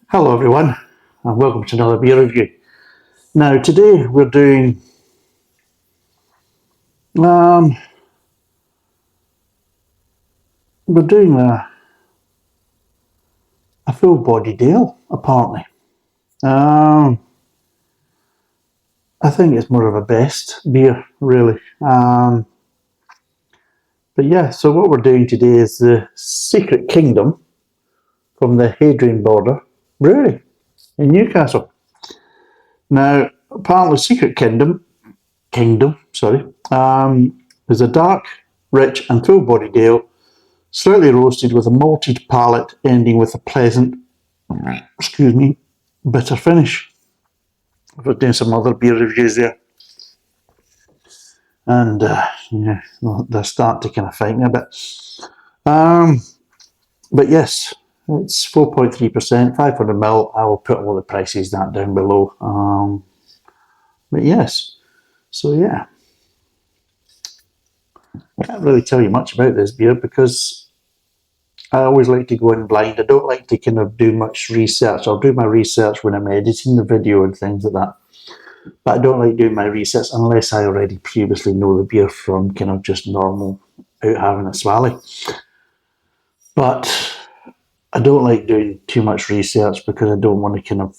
Hello everyone, and welcome to another beer review. Now today we're doing um, a full bodied ale, apparently. I think it's more of a best beer, really. But yeah, so what we're doing today is the Secret Kingdom from the Hadrian border brewery in Newcastle. Now, apparently, Secret Kingdom, is a dark, rich, and full-bodied ale, slightly roasted with a malted palate, ending with a pleasant, bitter finish. We're doing some other beer reviews there, and yeah, they're starting to kind of fight me a bit. But yes, it's 4.3%, 500ml. I will put all the prices down below. But yes, so yeah, I can't really tell you much about this beer because I always like to go in blind. I don't like to kind of do much research. I'll do my research when I'm editing the video and things like that. But I don't like doing my research unless I already previously know the beer from kind of just normal out having a swally. But I don't like doing too much research because I don't want to kind of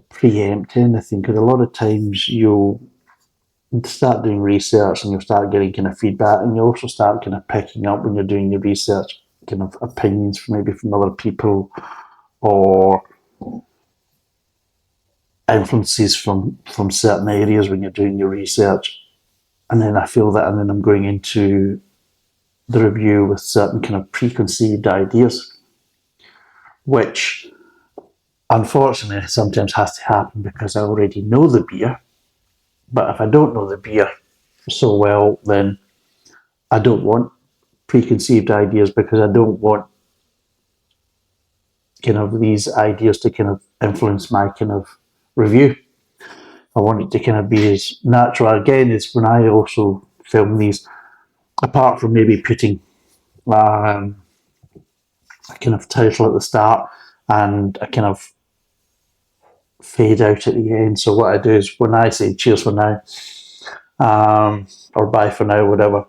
preempt anything, because a lot of times you'll start doing research and you'll start getting kind of feedback, and you also start kind of picking up when you're doing your research kind of opinions from maybe from other people or influences from certain areas when you're doing your research. And then I feel that, and then I'm going into the review with certain kind of preconceived ideas, which unfortunately sometimes has to happen because I already know the beer. But if I don't know the beer so well, then I don't want preconceived ideas, because I don't want kind of these ideas to kind of influence my kind of review. I want it to kind of be as natural. Again, it's when I also film these, apart from maybe putting a kind of title at the start and a kind of fade out at the end. So what I do is when I say cheers for now, or bye for now, whatever,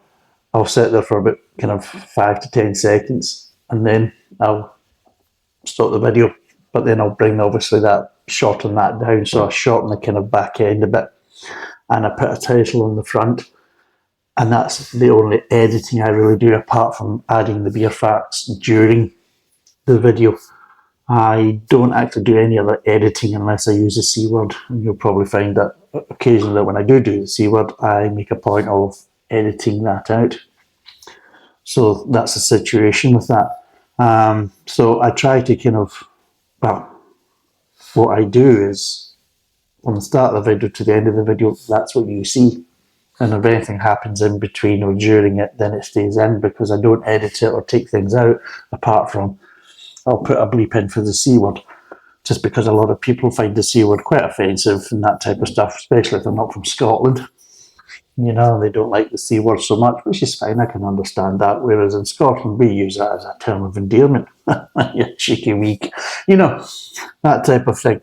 I'll sit there for about kind of 5 to 10 seconds, and then I'll stop the video. But then I'll bring obviously that shorten that down, so I shorten the kind of back end a bit, and I put a title on the front, and that's the only editing I really do, apart from adding the beer facts during the video. I don't actually do any other editing unless I use the C word, and you'll probably find that occasionally that when I do the C word, I make a point of editing that out. So that's the situation with that. So I try to kind of, well, what I do is from the start of the video to the end of the video, that's what you see. And if anything happens in between or during it, then it stays in, because I don't edit it or take things out, apart from I'll put a bleep in for the C word, just because a lot of people find the C word quite offensive and that type of stuff, especially if they're not from Scotland. You know, they don't like the C word so much, which is fine, I can understand that. Whereas in Scotland, we use that as a term of endearment. Yeah, cheeky weak, you know, that type of thing.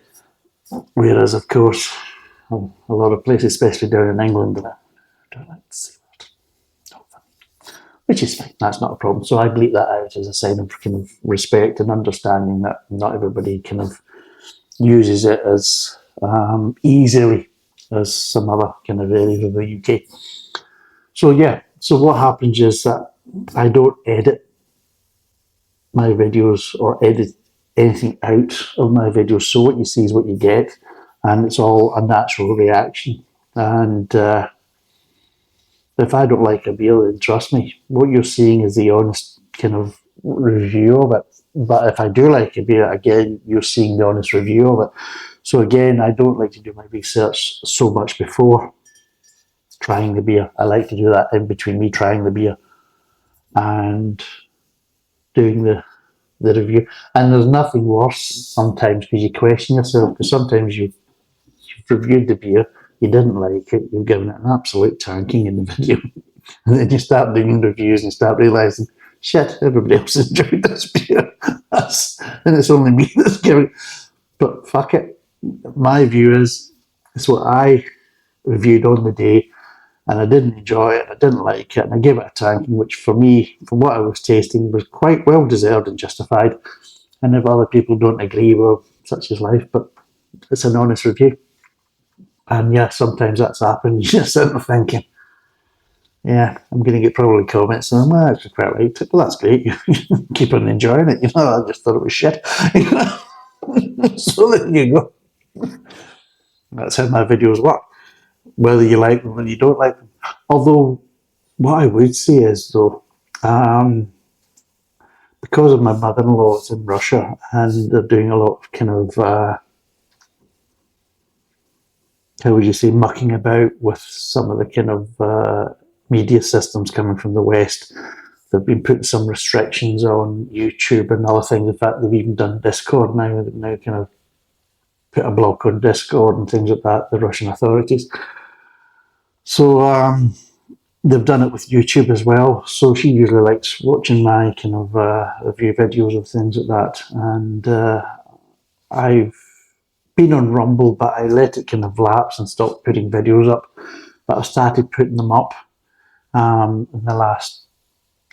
Whereas, of course, a lot of places, especially down in England, don't like the C word. Which is fine, that's not a problem. So I bleep that out as a sign of kind of respect and understanding that not everybody kind of uses it as easily as some other kind of areas of the UK. So yeah, so what happens is that I don't edit my videos or edit anything out of my videos, so what you see is what you get, and it's all a natural reaction. And if I don't like a beer, then trust me, what you're seeing is the honest kind of review of it. But if I do like a beer, again, you're seeing the honest review of it. So again, I don't like to do my research so much before trying the beer. I like to do that in between me trying the beer and doing the review. And there's nothing worse sometimes, because you question yourself, because sometimes you've reviewed the beer, you didn't like it, you've given it an absolute tanking in the video, and then you start doing reviews and start realising shit, everybody else enjoyed this beer. And it's only me that's giving. But fuck it. My view is, it's what I reviewed on the day, and I didn't enjoy it, I didn't like it, and I gave it a tanking, which for me, from what I was tasting, was quite well deserved and justified. And if other people don't agree, well, such is life, but it's an honest review. And yeah, sometimes that's happened. You're just sitting there thinking, yeah, I'm going to get probably comments and I actually quite liked it. Well, that's great. You keep on enjoying it. I just thought it was shit. So there you go. That's how my videos work. Whether you like them or you don't like them. Although, what I would say is, though, because of my mother-in-law is in Russia and they're doing a lot of kind of, how would you say, mucking about with some of the kind of media systems coming from the West. They've been putting some restrictions on YouTube and other things. In fact, they've even done Discord now. They've now kind of put a block on Discord and things like that, the Russian authorities. So they've done it with YouTube as well. So she usually likes watching my kind of review videos of things like that. And I've been on Rumble, but I let it kind of lapse and stopped putting videos up. But I started putting them up in the last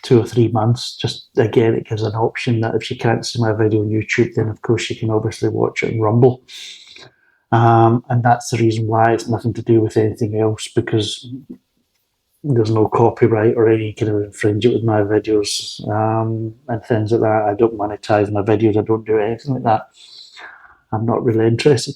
2 or 3 months. Just again, it gives an option that if she can't see my video on YouTube, then of course she can obviously watch it on Rumble. And that's the reason why. It's nothing to do with anything else, because there's no copyright or any kind of infringement with my videos and things like that. I don't monetize my videos. I don't do anything like that. I'm not really interested.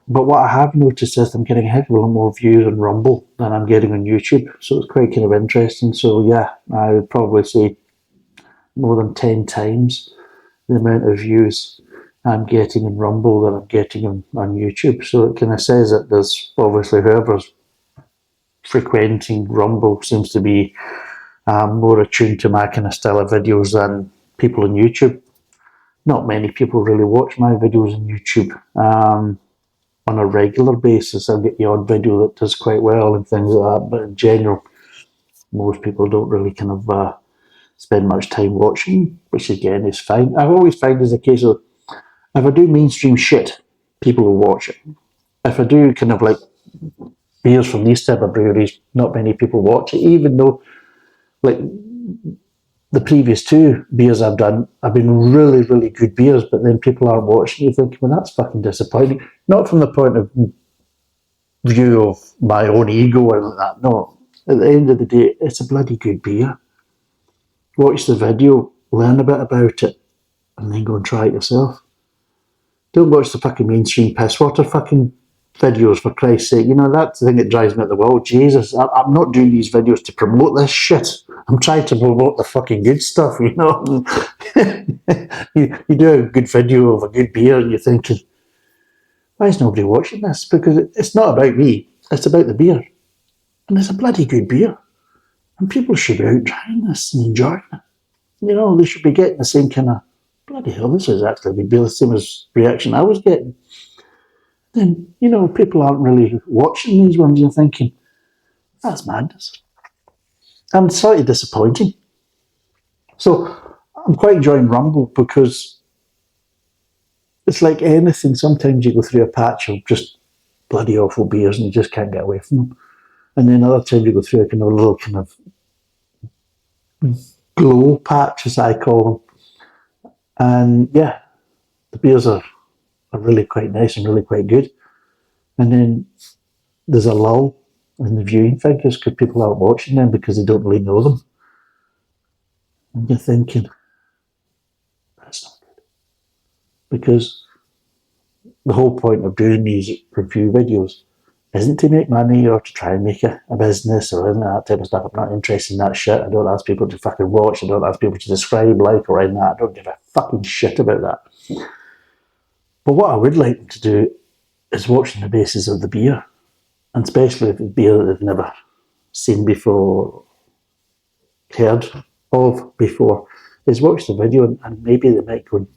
But what I have noticed is I'm getting a heck of a lot more views on Rumble than I'm getting on YouTube. So it's quite kind of interesting. So yeah, I would probably say more than 10 times the amount of views I'm getting in Rumble than I'm getting on YouTube. So it kind of says that there's obviously whoever's frequenting Rumble seems to be more attuned to my kind of style of videos than people on YouTube. Not many people really watch my videos on YouTube on a regular basis. I'll get the odd video that does quite well and things like that, but in general, most people don't really kind of spend much time watching, which again is fine. I've always found is a case of, if I do mainstream shit, people will watch it. If I do kind of like beers from these type of breweries, not many people watch it, even though like the previous 2 beers I've done have been really, really good beers, but then people aren't watching. You think, well, that's fucking disappointing. Not from the point of view of my own ego or like that. No, at the end of the day, it's a bloody good beer. Watch the video, learn a bit about it, and then go and try it yourself. Don't watch the fucking mainstream piss water fucking videos, for Christ's sake. That's the thing that drives me at the wall. Jesus, I'm not doing these videos to promote this shit. I'm trying to promote the fucking good stuff, you do a good video of a good beer and you're thinking, why is nobody watching this? Because it's not about me, it's about the beer. And it's a bloody good beer. And people should be out trying this and enjoying it. They should be getting the same kind of, bloody hell, this is actually a good beer, the same as reaction I was getting. Then, people aren't really watching these ones. You're thinking, that's madness. And slightly disappointing. So I'm quite enjoying Rumble because it's like anything. Sometimes you go through a patch of just bloody awful beers and you just can't get away from them. And then other times you go through a kind of little kind of glow patch, as I call them. And yeah, the beers are really quite nice and really quite good. And then there's a lull in the viewing figures because people aren't watching them because they don't really know them. And you're thinking, that's not good. Because the whole point of doing these review videos isn't to make money or to try and make a business or any of that type of stuff. I'm not interested in that shit. I don't ask people to fucking watch. I don't ask people to describe, like, or any of that. I don't give a fucking shit about that. But what I would like them to do is watch on the basis of the beer. And especially if it's beer that they've never seen before, heard of before, is watch the video and maybe they might go,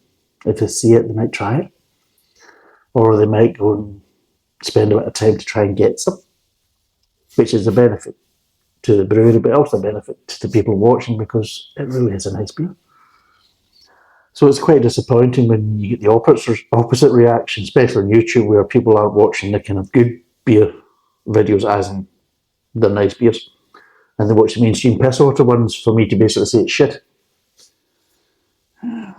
if they see it, they might try it. Or they might go and spend a bit of time to try and get some, which is a benefit. to the brewery, but also a benefit to the people watching because it really is a nice beer. So it's quite disappointing when you get the opposite reaction, especially on YouTube, where people aren't watching the kind of good beer videos as in the nice beers, and they watch the mainstream piss water ones for me to basically say it's shit. I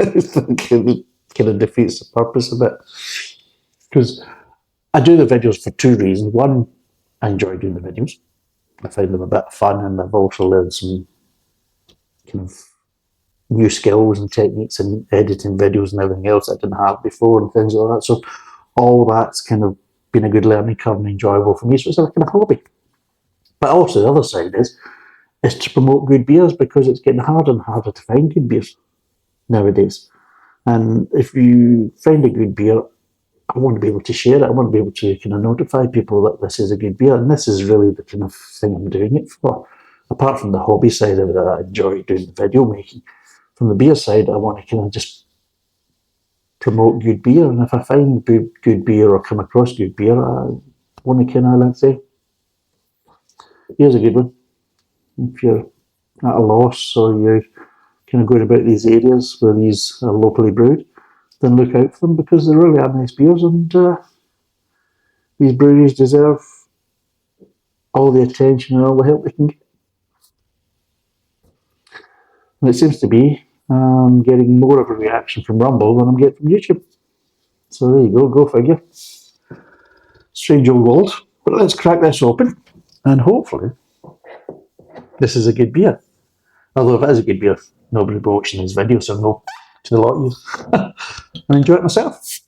think it kind of defeats the purpose a bit. Because I do the videos for two reasons. One, I enjoy doing the videos. I find them a bit of fun, and I've also learned some kind of new skills and techniques in editing videos and everything else I didn't have before and things like that. So all that's kind of been a good learning curve and enjoyable for me. So it's like a hobby. But also the other side is to promote good beers, because it's getting harder and harder to find good beers nowadays. And if you find a good beer, I want to be able to share it. I want to be able to kind of notify people that this is a good beer, and this is really the kind of thing I'm doing it for. Apart from the hobby side of it, I enjoy doing the video making. From the beer side, I want to kind of just promote good beer, and if I find good beer or come across good beer, I want to kind of, let's say, here's a good one. If you're at a loss or you're kind of going about these areas where these are locally brewed, then look out for them, because they really are nice beers, and these breweries deserve all the attention and all the help they can get. And it seems to be getting more of a reaction from Rumble than I'm getting from YouTube. So there you go figure. Strange old world. But let's crack this open, and hopefully this is a good beer. Although if it is a good beer, nobody will be watching these videos, so no to the lot of you. I enjoy it myself.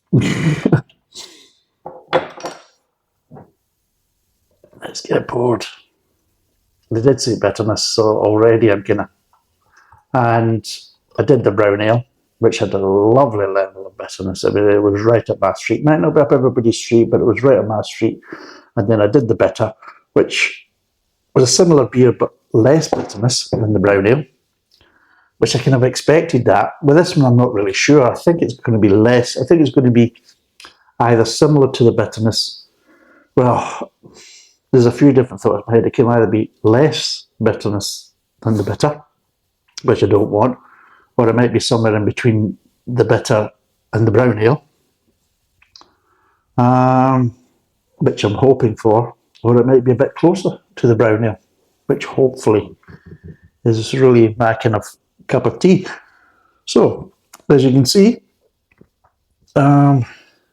Let's get it poured. They did say bitterness, so already I'm gonna. And I did the brown ale, which had a lovely level of bitterness. I mean, it was right up my street. Might not be up everybody's street, but it was right up my street. And then I did the bitter, which was a similar beer, but less bitterness than the brown ale, which I kind of expected that. With this one, I'm not really sure. I think it's going to be less. I think it's going to be either similar to the bitterness. Well, there's a few different thoughts in my head. It can either be less bitterness than the bitter, which I don't want, or it might be somewhere in between the bitter and the brown ale, which I'm hoping for, or it might be a bit closer to the brown ale, which hopefully is really my kind of cup of tea. So, as you can see,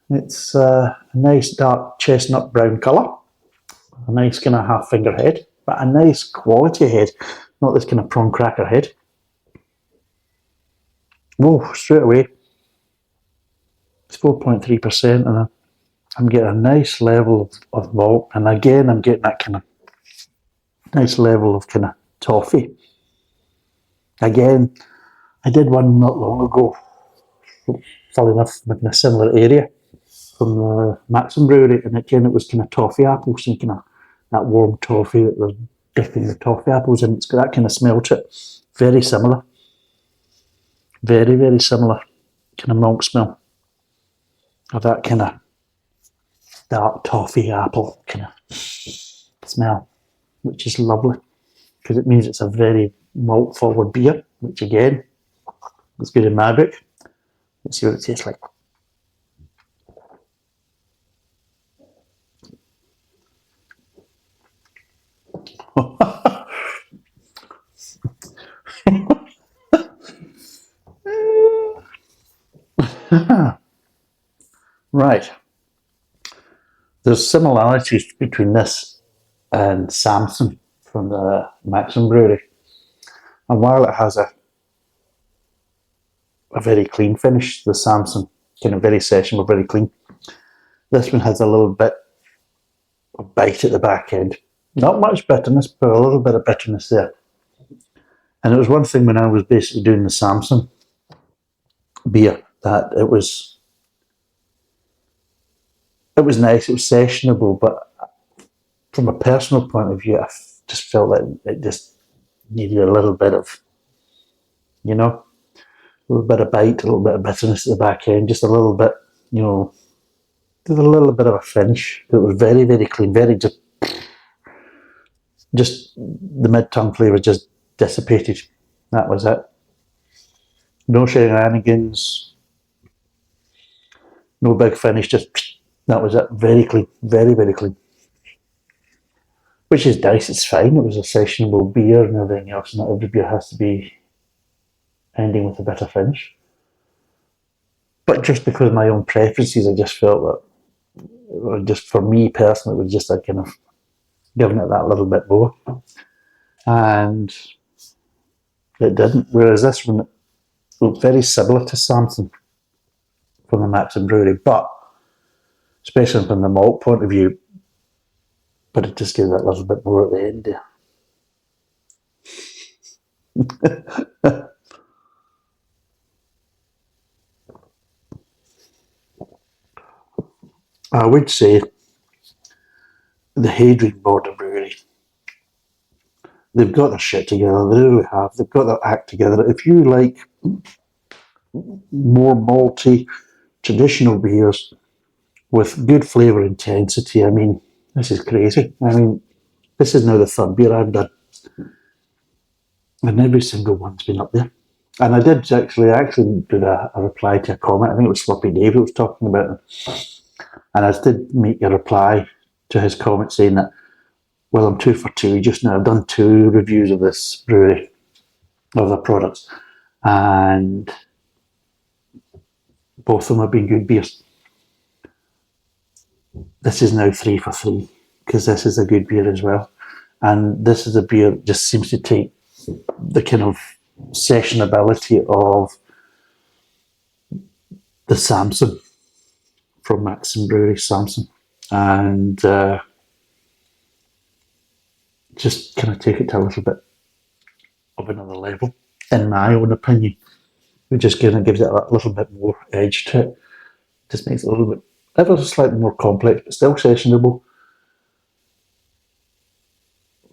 it's a nice dark chestnut brown colour, a nice kind of half finger head, but a nice quality head, not this kind of prawn cracker head. Whoa, straight away, it's 4.3%, and I'm getting a nice level of malt, and again I'm getting that kind of nice level of kind of toffee. Again, I did one not long ago, funnily enough, in a similar area from the Maxim Brewery, and again it was kind of toffee apples, and kind of that warm toffee that they're dipping the toffee apples in. It's got that kind of smell to it, very similar. Very, very similar kind of malt smell of that kind of dark toffee apple kind of smell, which is lovely because it means it's a very malt forward beer, which again is good in my book. Let's see what it tastes like. Right. There's similarities between this and Samson from the Maxim Brewery. And while it has a very clean finish, the Samson, kind of very sessionable, very clean, this one has a little bit of bite at the back end. Not much bitterness, but a little bit of bitterness there. And it was one thing when I was basically doing the Samson beer, that it was nice, it was sessionable, but from a personal point of view, I just felt that it just needed a little bit of, a little bit of bite, a little bit of bitterness at the back end, just a little bit, just a little bit of a finish. It was very, very clean, very just Just the mid-tongue flavour just dissipated. That was it. No shenanigans, no big finish, just that was it. Very clean, very, very clean. Which is nice, it's fine. It was a sessionable beer and everything else. Not every beer has to be ending with a bitter finish. But just because of my own preferences, I just felt that, just for me personally, it was just a kind of giving it that little bit more. And it didn't. Whereas this one looked very similar to Samson from the Maxim Brewery, but especially from the malt point of view, but it just gave that little bit more at the end there. I would say the Hadrian Border Brewery, they've got their shit together, they really have. They've got their act together. If you like more malty, traditional beers with good flavour intensity, I mean, this is crazy. I mean, this is now the third beer I've done, and every single one's been up there. And I did actually did a reply to a comment. I think it was Sloppy Dave who was talking about it. And I did make a reply to his comment saying that, well, I'm 2 for 2 just now. I've done 2 reviews of this brewery, of their products, and both of them have been good beers. This is now 3 for 3 because this is a good beer as well. And this is a beer that just seems to take the kind of sessionability of the Samson from Maxim Brewery, Samson, and just kind of take it to a little bit of another level, in my own opinion. It just kind of gives it a little bit more edge to it. Just makes it a little bit, ever slightly more complex, but still sessionable.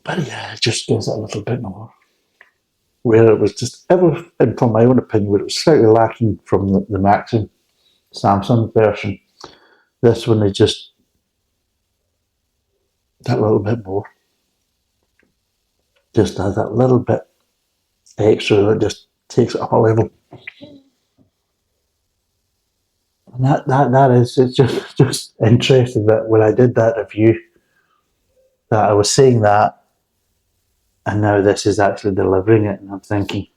But yeah, it just gives it a little bit more. Where it was just ever, and from my own opinion, where it was slightly lacking from the Maxim Samsung version. This one is just that little bit more. Just has that little bit extra that just takes it up a level. And that is, it's just interesting that when I did that review, that I was saying that, and now this is actually delivering it, and I'm thinking,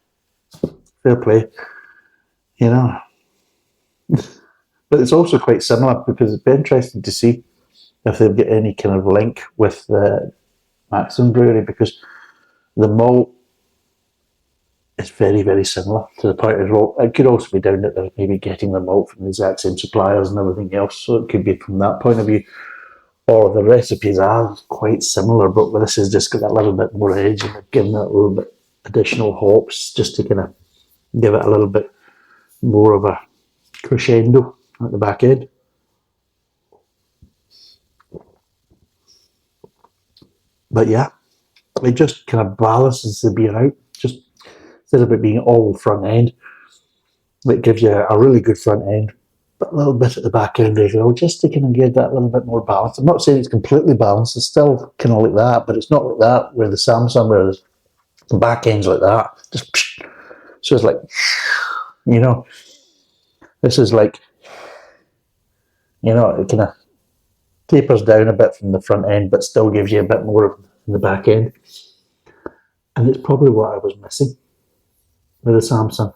fair play, you know. But it's also quite similar because it'd be interesting to see if they've got any kind of link with the Maxim Brewery, because the malt is very, very similar to the point as well. It could also be down that they're maybe getting the malt from the exact same suppliers and everything else, so it could be from that point of view. Or the recipes are quite similar, but this has just got that little bit more edge and giving it a little bit additional hops just to kind of give it a little bit more of a crescendo at the back end. But yeah, it just kind of balances the beer out. Just instead of it being all front end, it gives you a really good front end, but a little bit at the back end as well, just to kind of give that little bit more balance. I'm not saying it's completely balanced, it's still kind of like that, but it's not like that where the Samsung, where the back end's like that. Just so it's like, you know, this is like, you know, it kind of tapers down a bit from the front end, but still gives you a bit more in the back end. And it's probably what I was missing with the Samsung.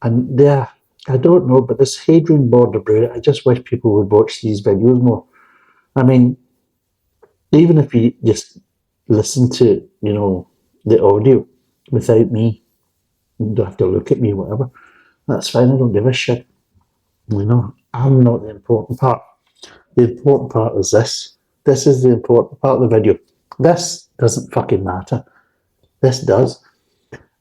And yeah, I don't know, but this Hadrian Border Brewery, I just wish people would watch these videos more. I mean, even if you just listen to, you know, the audio without me, you don't have to look at me, whatever, that's fine, I don't give a shit. You know, I'm not the important part. The important part is this. This is the important part of the video. This doesn't fucking matter. This does.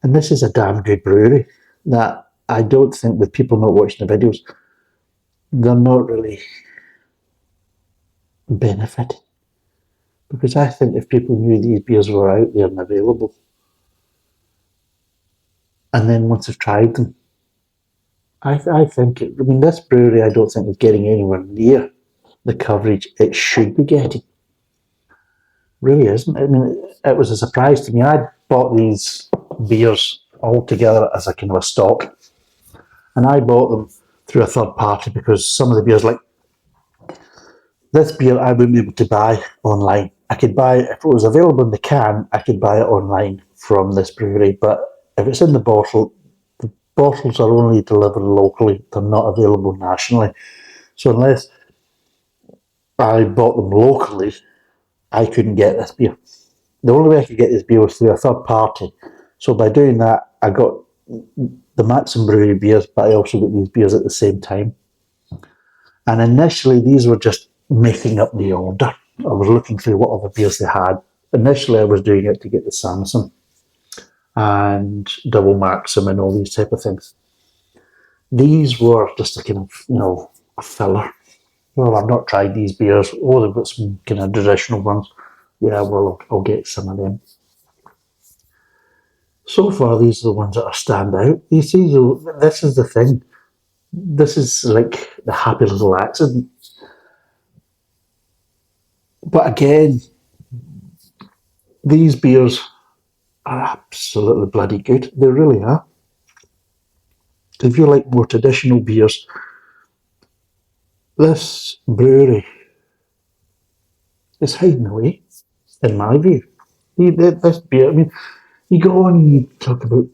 And this is a damn good brewery that I don't think, with people not watching the videos, they're not really benefiting. Because I think if people knew these beers were out there and available, and then once they've tried them, I think, this brewery I don't think is getting anywhere near the coverage it should be getting. Really isn't. I mean, it was a surprise to me. I bought these beers all together as a kind of a stock, and I bought them through a third party because some of the beers, like this beer, I wouldn't be able to buy online. I could buy it, if it was available in the can, I could buy it online from this brewery, but if it's in the bottle, the bottles are only delivered locally. They're not available nationally. So unless I bought them locally, I couldn't get this beer. The only way I could get this beer was through a third party. So by doing that, I got the Maxim Brewery beers, but I also got these beers at the same time. And initially, these were just making up the order. I was looking through what other beers they had. Initially, I was doing it to get the Samson and Double Maxim and all these type of things. These were just a kind of, a filler. Well, I've not tried these beers. Oh, they've got some kind of traditional ones. Yeah, well, I'll get some of them. So far, these are the ones that are stand out. You see, this is the thing. This is like the happy little accident. But again, these beers are absolutely bloody good. They really are. If you like more traditional beers, this brewery is hiding away, in my view. This beer, I mean, you go on and you talk about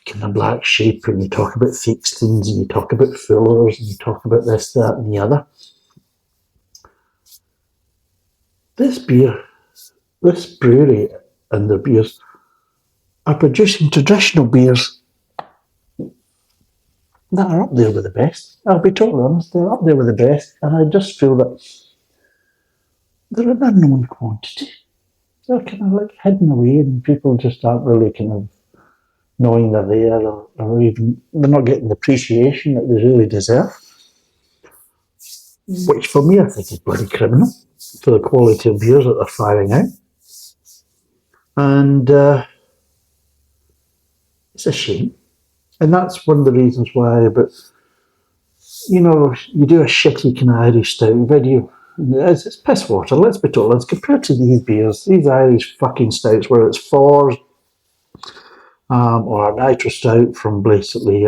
kind of Black Sheep, and you talk about Theakston's, and you talk about Fuller's, and you talk about this, that, and the other. This brewery and their beers are producing traditional beers that are up there with the best. I'll be totally honest, they're up there with the best, and I just feel that they're an unknown quantity. They're kind of like hidden away, and people just aren't really kind of knowing they're there, or even they're not getting the appreciation that they really deserve. Which for me, I think is bloody criminal for the quality of beers that they're firing out. And it's a shame. And that's one of the reasons why, but you do a shitty kind of Irish stout video. It's piss water, let's be told. Let's compare to these beers, these Irish fucking stouts, where it's Fours or a nitro stout from basically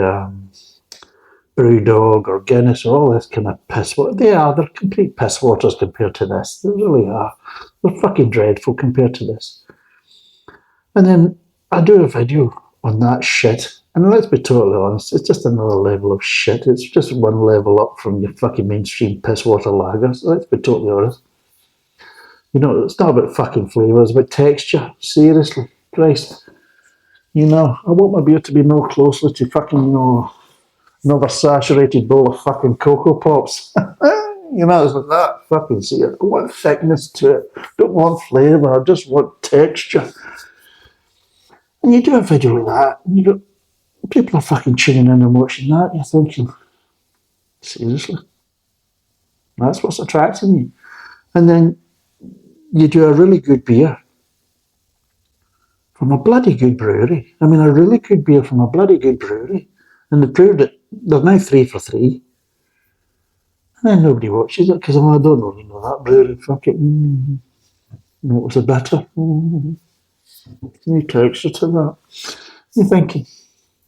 Brewdog or Guinness or all this kind of piss water. They're complete piss waters compared to this. They really are. They're fucking dreadful compared to this. And then I do a video on that shit. And let's be totally honest, it's just another level of shit. It's just one level up from your fucking mainstream piss water lagers. Let's be totally honest. It's not about fucking flavour, it's about texture. Seriously. Christ. I want my beer to be more closely to fucking, another saturated bowl of fucking Cocoa Pops. It's like that. Fucking see it. I want thickness to it. Don't want flavour. I just want texture. And you do a video like that, and people are fucking tuning in and watching that. You're thinking, seriously? That's what's attracting you. And then you do a really good beer from a bloody good brewery. I mean, a really good beer from a bloody good brewery. And they proved it. They're now 3 for 3. And then nobody watches it because I don't really know that brewery. Fuck it. What was the better? New texture to that. You're thinking,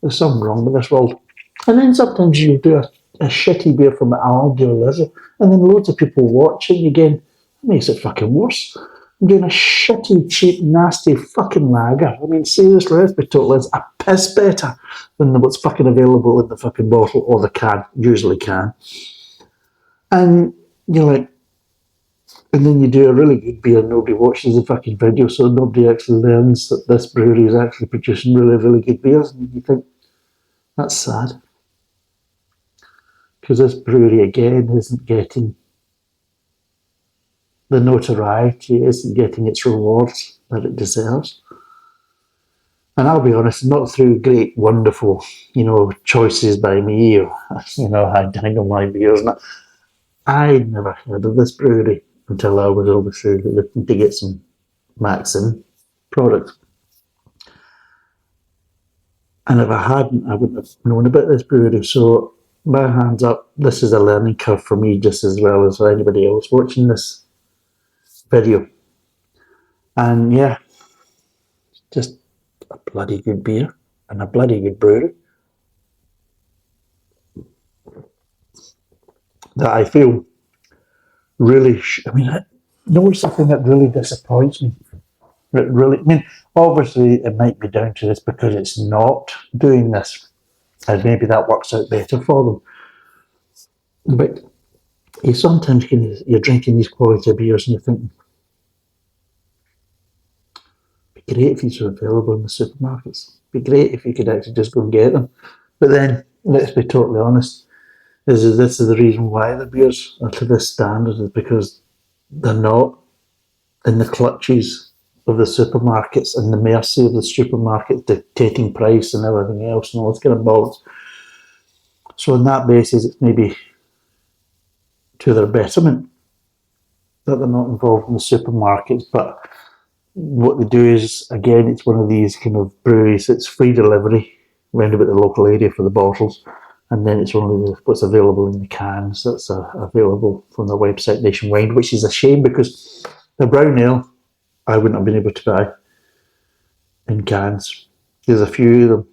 there's something wrong with this world. And then sometimes you do a shitty beer from Aldi or Lizzie, and then loads of people watching again. It makes it fucking worse. I'm doing a shitty, cheap, nasty fucking lager. I mean, seriously, let's be total, it's a piss better than what's fucking available in the fucking bottle or the can, usually can. And you're like, and then you do a really good beer and nobody watches the fucking video, so nobody actually learns that this brewery is actually producing really, really good beers. And you think, that's sad. Because this brewery, again, isn't getting the notoriety, isn't getting its rewards that it deserves. And I'll be honest, not through great, wonderful, choices by me or, handing on my beers. I'd never heard of this brewery until I was obviously looking to get some Maxim products. And if I hadn't, I wouldn't have known about this brewery. So my hands up, this is a learning curve for me just as well as for anybody else watching this video. And yeah, just a bloody good beer and a bloody good brewery that I feel really, I mean, no, something that really disappoints me. It really, I mean, obviously it might be down to this because it's not doing this, and maybe that works out better for them. But you sometimes you're drinking these quality beers and you're thinking, it'd be great if these were available in the supermarkets. It'd be great if you could actually just go and get them. But then, let's be totally honest, this is the reason why the beers are to this standard is because they're not in the clutches of the supermarkets and the mercy of the supermarket dictating price and everything else and all this kind of balls. So on that basis, it's maybe to their betterment that they're not involved in the supermarkets. But what they do is, again, it's one of these kind of breweries that's free delivery round about the local area for the bottles. And then it's only what's available in the cans that's available from their website nationwide, which is a shame because the brown ale I wouldn't have been able to buy in cans. There's a few of them.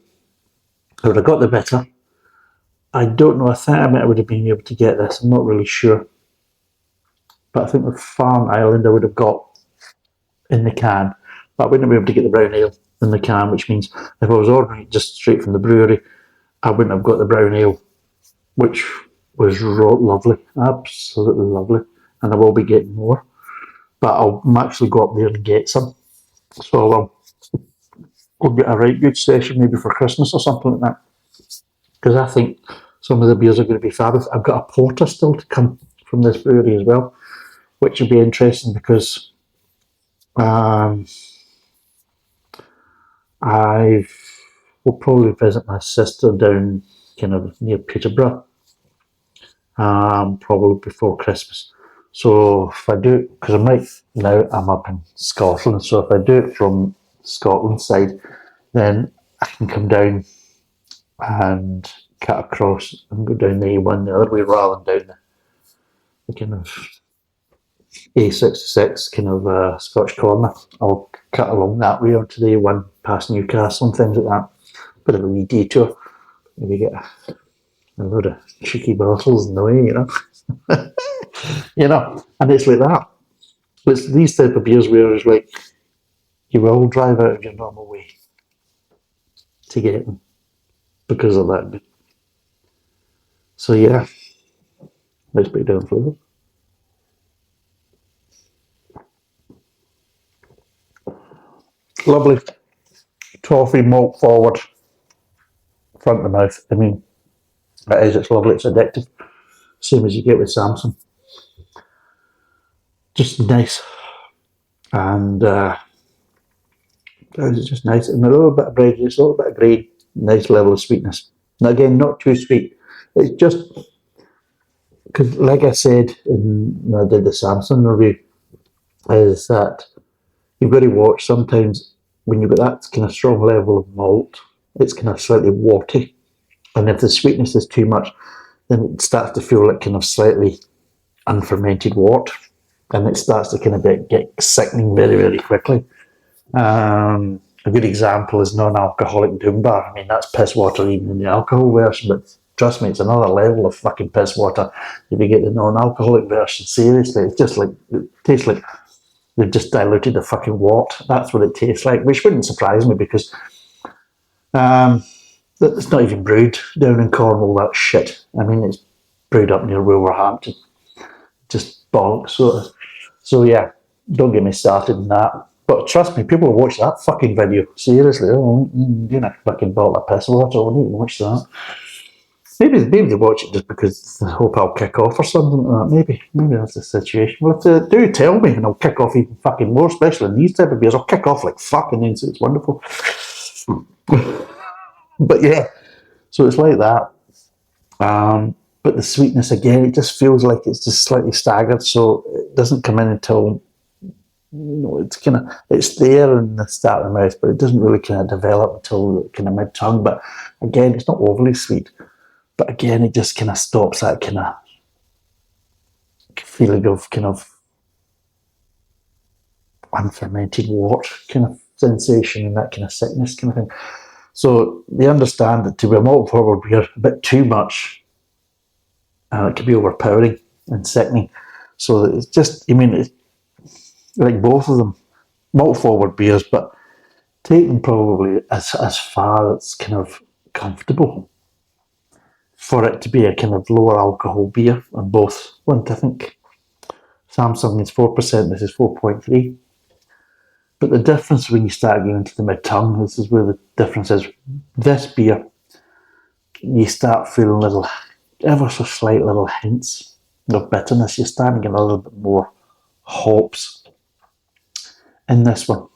I would have got the bitter. I don't know. I think I would have been able to get this. I'm not really sure. But I think the Farm Island I would have got in the can. But I wouldn't be able to get the brown ale in the can, which means if I was ordering it just straight from the brewery, I wouldn't have got the brown ale, which was lovely. Absolutely lovely. And I will be getting more. But I'll actually go up there and get some. So we'll get a right good session maybe for Christmas or something like that. Because I think some of the beers are going to be fabulous. I've got a porter still to come from this brewery as well, which will be interesting because I will probably visit my sister down kind of near Peterborough, probably before Christmas. So if I do it, because I'm up in Scotland, so if I do it from Scotland side, then I can come down and cut across and go down the A1 the other way rather than down the kind of A66 kind of Scotch corner. I'll cut along that way onto the A1 past Newcastle and things like that. Bit of a wee detour. Maybe get a load of cheeky bottles in the way, and it's like that. It's these type of beers where it's like you will drive out of your normal way to get them because of that. So yeah, let's break down further. Lovely toffee malt forward, front of the mouth. I mean, it's lovely, it's addictive. Same as you get with Samson. Just nice. And it's just nice. And a little bit of bread, just a little bit of grain, nice level of sweetness. Now again, not too sweet. It's just because, like I said when I did the Samson review, is that you've got to watch sometimes when you've got that kind of strong level of malt, it's kind of slightly warty. And if the sweetness is too much, then it starts to feel like kind of slightly unfermented wort. And it starts to kind of get sickening very, very quickly. A good example is non-alcoholic Doombar. I mean, that's piss water even in the alcohol version, but trust me, it's another level of fucking piss water if you get the non-alcoholic version. Seriously, it's just like, it tastes like they've just diluted the fucking wort. That's what it tastes like, which wouldn't surprise me because it's not even brewed down in Cornwall, that shit. I mean, it's brewed up near Wolverhampton. Just bollocks. So yeah, don't get me started on that. But trust me, people will watch that fucking video. Seriously, you're not fucking bottle of piss water. I won't even watch that. Maybe they watch it just because they hope I'll kick off or something like that. Maybe that's the situation. Well, if they do tell me, and I'll kick off even fucking more, especially in these type of beers. I'll kick off like fucking then, so it's wonderful. But yeah, so it's like that. But the sweetness again, it just feels like it's just slightly staggered, so it doesn't come in until it's there in the start of the mouth, but it doesn't really kind of develop until kind of mid tongue. But again, it's not overly sweet. But again, it just kind of stops that kind of feeling of kind of unfermented wort kind of sensation and that kind of sickness kind of thing. So they understand that to be a malt forward beer, a bit too much, it can be overpowering and sickening. So it's just, I mean, it's like both of them, malt forward beers, but take them probably as far as kind of comfortable for it to be a kind of lower alcohol beer on both. I think Samsung is 4%, this is 4.3. But the difference when you start getting into the mid-tongue, this is where the difference is. This beer, you start feeling little, ever so slight little hints of bitterness. You're starting to get a little bit more hops in this one.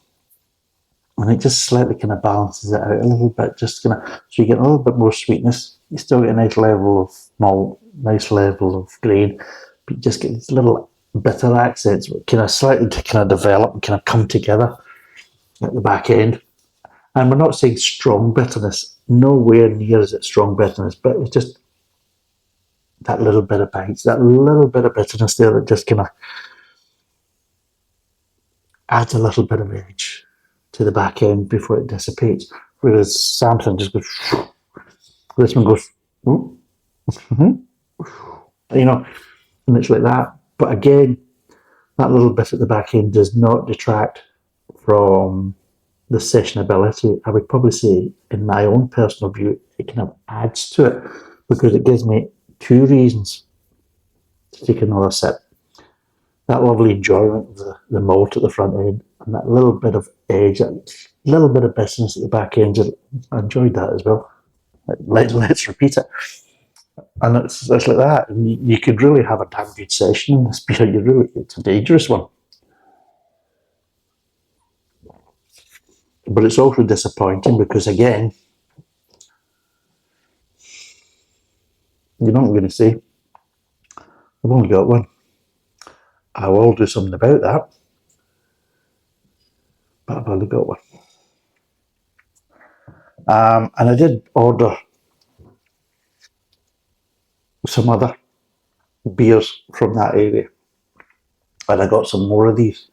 And it just slightly kind of balances it out a little bit, just kind of, so you get a little bit more sweetness. You still get a nice level of malt, nice level of grain, but you just get these little bitter accents that kind of slightly to kind of develop and kind of come together at the back end. And we're not saying strong bitterness, nowhere near as it strong bitterness, but it's just that little bit of bites, that little bit of bitterness there that just kind of adds a little bit of edge to the back end before it dissipates. Whereas Samsung just goes, this one goes, you know, and it's like that. But again, that little bit at the back end does not detract from the sessionability. I would probably say, in my own personal view, it kind of adds to it because it gives me two reasons to take another sip. That lovely enjoyment of the malt at the front end and that little bit of edge, that little bit of bitterness at the back end. I enjoyed that as well. Let's repeat it. And it's like that. You could really have a damn good session in this beer. It's a dangerous one. But it's also disappointing because, again, you know what I'm going to say. I've only got one. I will do something about that. But I've only got one. And I did order some other beers from that area. And I got some more of these.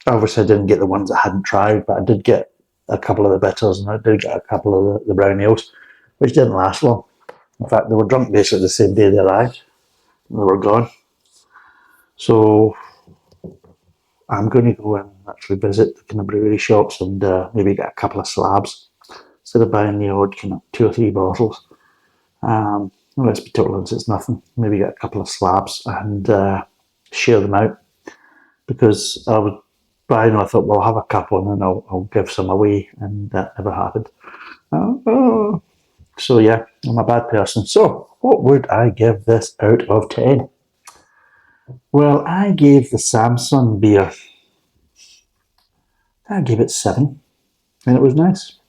Obviously, I didn't get the ones I hadn't tried, but I did get a couple of the bitters and I did get a couple of the brown ales, which didn't last long. In fact, they were drunk basically the same day they arrived. And they were gone. So I'm going to go and actually visit the kind of brewery shops and maybe get a couple of slabs instead of buying the odd kind of 2 or 3 bottles. Well, let's be totally honest, it's nothing. Maybe get a couple of slabs and share them out because I was buying. I thought, well, I'll have a couple and then I'll give some away, and that never happened. So yeah, I'm a bad person. So what would I give this out of 10? Well, I gave the Samsung beer, I gave it 7, and it was nice.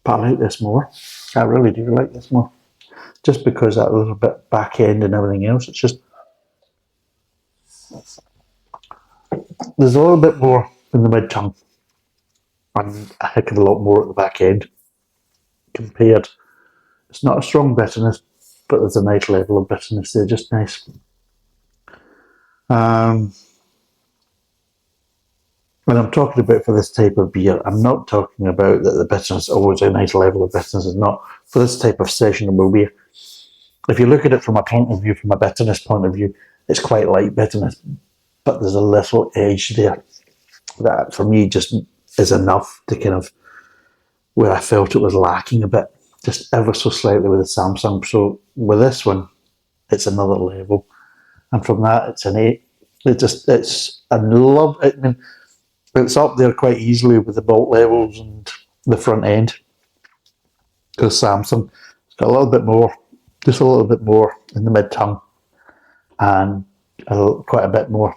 But I like this more. I really do like this more. Just because that little bit back end and everything else, it's just, there's a little bit more in the mid tongue and a heck of a lot more at the back end compared. It's not a strong bitterness, but there's a nice level of bitterness there, just nice. When I'm talking about for this type of beer, I'm not talking about that the bitterness always a nice level of bitterness. Is not for this type of sessionable beer. If you look at it from a point of view, from a bitterness point of view, it's quite light bitterness, but there's a little edge there that for me just is enough to kind of where I felt it was lacking a bit, just ever so slightly with the Samsung. So with this one, it's another level, and from that, it's an 8. I love it. I mean, it's up there quite easily with the malt levels and the front end. Because Samsung, it's got a little bit more, just a little bit more in the mid tongue, and quite a bit more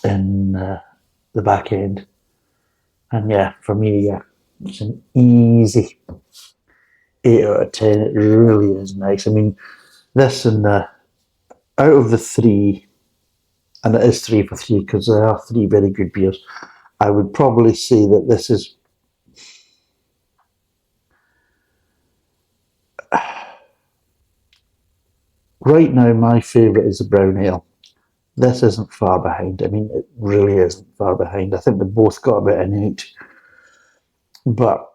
in the back end. And yeah, for me, yeah, it's an easy 8 out of 10. It really is nice. I mean, this and out of the 3, and it is 3 for 3 because there are 3 very good beers, I would probably say that this is right now my favourite is the brown ale. This isn't far behind. I mean, it really isn't far behind. I think they both got about an 8. But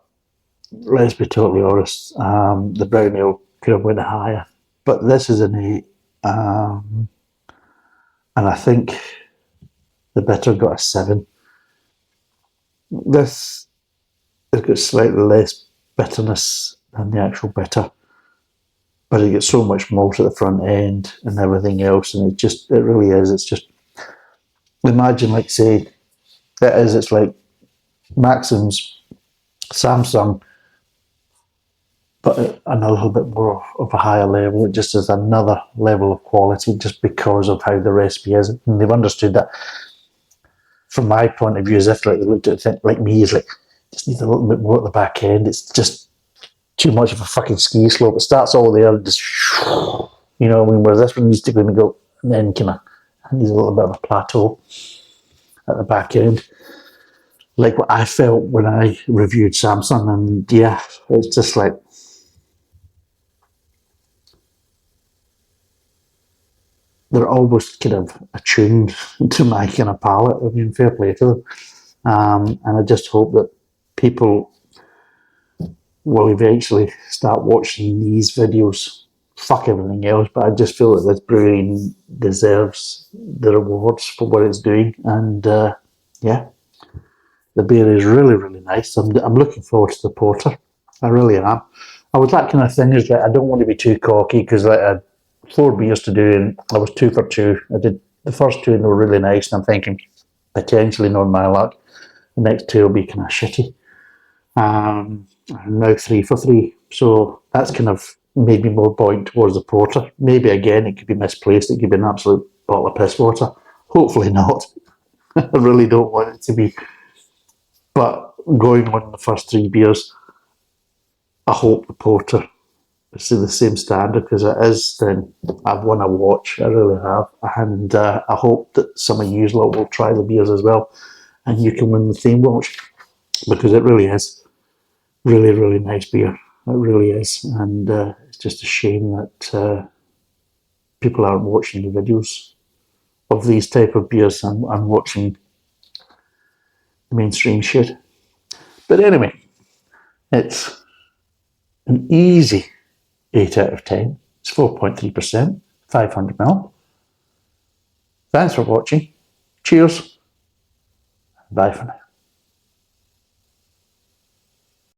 let's be totally honest, the brown ale could have went higher. But this is an 8. And I think the bitter got a 7. This has got slightly less bitterness than the actual bitter, but it gets so much malt at the front end and everything else, and it really is. It's just, imagine, like, say, it's like Maxim's Samsung, but on a little bit more of a higher level. It just is another level of quality just because of how the recipe is. And they've understood that, from my point of view, as if like they looked at it like me, is like, just needs a little bit more at the back end. It's just too much of a fucking ski slope. It starts all there and just, you know, where this one needs to go and go, and then kind of needs a little bit of a plateau at the back end. Like what I felt when I reviewed Samsung, and yeah, it's just like, they're almost kind of attuned to my kind of palate. I mean, fair play to them. And I just hope that people will eventually start watching these videos. Fuck everything else, but I just feel that this brewery deserves the rewards for what it's doing. And yeah, the beer is really, really nice. I'm looking forward to the porter. I really am. I was that kind of thing, is that I don't want to be too cocky, because like, I had 4 beers to do and I was 2 for 2. I did the first 2 and they were really nice, and I'm thinking, potentially, knowing my luck, the next 2 will be kind of shitty. I'm now 3 for 3, so that's kind of made me more buoyant towards the porter. Maybe again it could be misplaced, it could be an absolute bottle of piss water. Hopefully not. I really don't want it to be. But going on the first 3 beers, I hope the porter is to the same standard, because it is, then I've won a watch. I really have. And I hope that some of you lot will try the beers as well, and you can win the same watch, because it really is really, really nice beer. It really is. And it's just a shame that people aren't watching the videos of these type of beers and watching the mainstream shit. But anyway, it's an easy 8 out of 10. It's 4.3%, 500ml. Thanks for watching. Cheers. Bye for now.